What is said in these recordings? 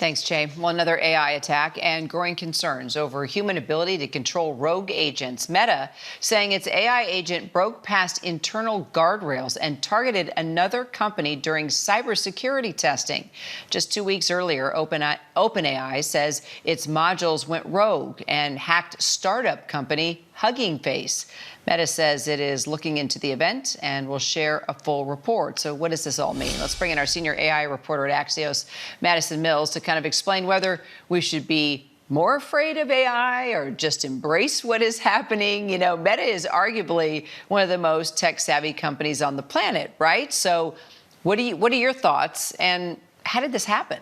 Thanks, Jay. Well, another AI attack and growing concerns over human ability to control rogue agents. Meta saying its AI agent broke past internal guardrails and targeted another company during cybersecurity testing. Just 2 weeks earlier, OpenAI says its modules went rogue and hacked startup company Hugging Face. Meta says it is looking into the event and will share a full report. So what does this all mean? Let's bring in our senior AI reporter at Axios, Madison Mills, to kind of explain whether we should be more afraid of AI or just embrace what is happening. You know, Meta is arguably one of the most tech-savvy companies on the planet, right? So what are your thoughts, and how did this happen?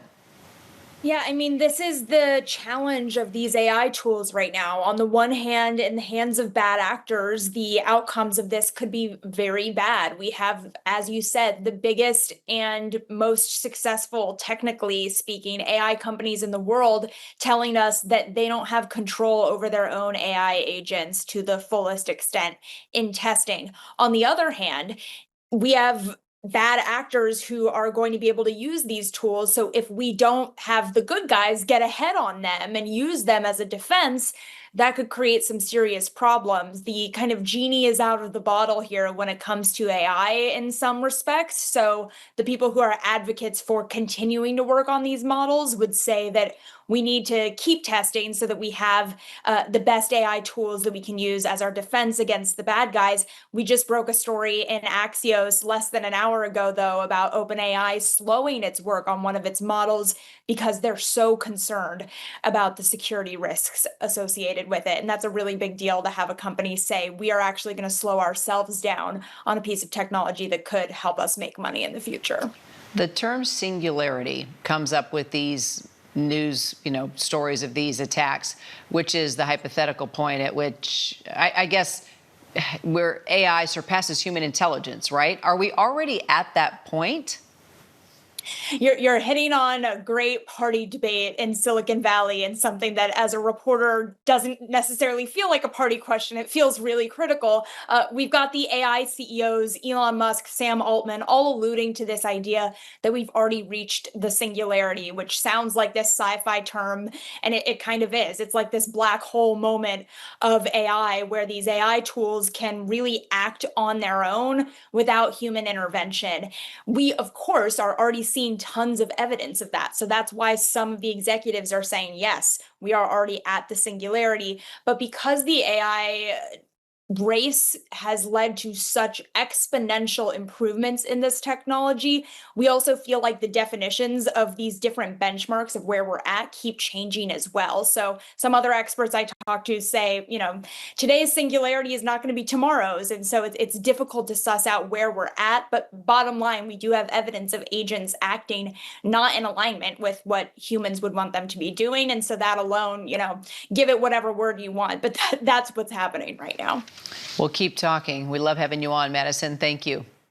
Yeah, I mean, this is the challenge of these AI tools right now. On the one hand, in the hands of bad actors, the outcomes of this could be very bad. We have, as you said, the biggest and most successful, technically speaking, AI companies in the world telling us that they don't have control over their own AI agents to the fullest extent in testing. On the other hand, we have bad actors who are going to be able to use these tools. So if we don't have the good guys get ahead on them and use them as a defense, that could create some serious problems. The kind of genie is out of the bottle here when it comes to AI in some respects. So the people who are advocates for continuing to work on these models would say that we need to keep testing so that we have the best AI tools that we can use as our defense against the bad guys. We just broke a story in Axios less than an hour ago, though, about OpenAI slowing its work on one of its models because they're so concerned about the security risks associated with it. And that's a really big deal to have a company say, we are actually going to slow ourselves down on a piece of technology that could help us make money in the future. The term singularity comes up with these news, stories of these attacks, which is the hypothetical point at which I guess where AI surpasses human intelligence, right? Are we already at that point? You're hitting on a great party debate in Silicon Valley, and something that as a reporter doesn't necessarily feel like a party question. It feels really critical. We've got the AI CEOs, Elon Musk, Sam Altman, all alluding to this idea that we've already reached the singularity, which sounds like this sci-fi term, and it kind of is. It's like this black hole moment of AI where these AI tools can really act on their own without human intervention. We, of course, are already seeing tons of evidence of that. So that's why some of the executives are saying, yes, we are already at the singularity. But because the AI race has led to such exponential improvements in this technology, we also feel like the definitions of these different benchmarks of where we're at keep changing as well. So some other experts I talk to say, today's singularity is not going to be tomorrow's. And so it's difficult to suss out where we're at. But bottom line, we do have evidence of agents acting not in alignment with what humans would want them to be doing. And so that alone, give it whatever word you want. But that's what's happening right now. We'll keep talking. We love having you on, Madison. Thank you.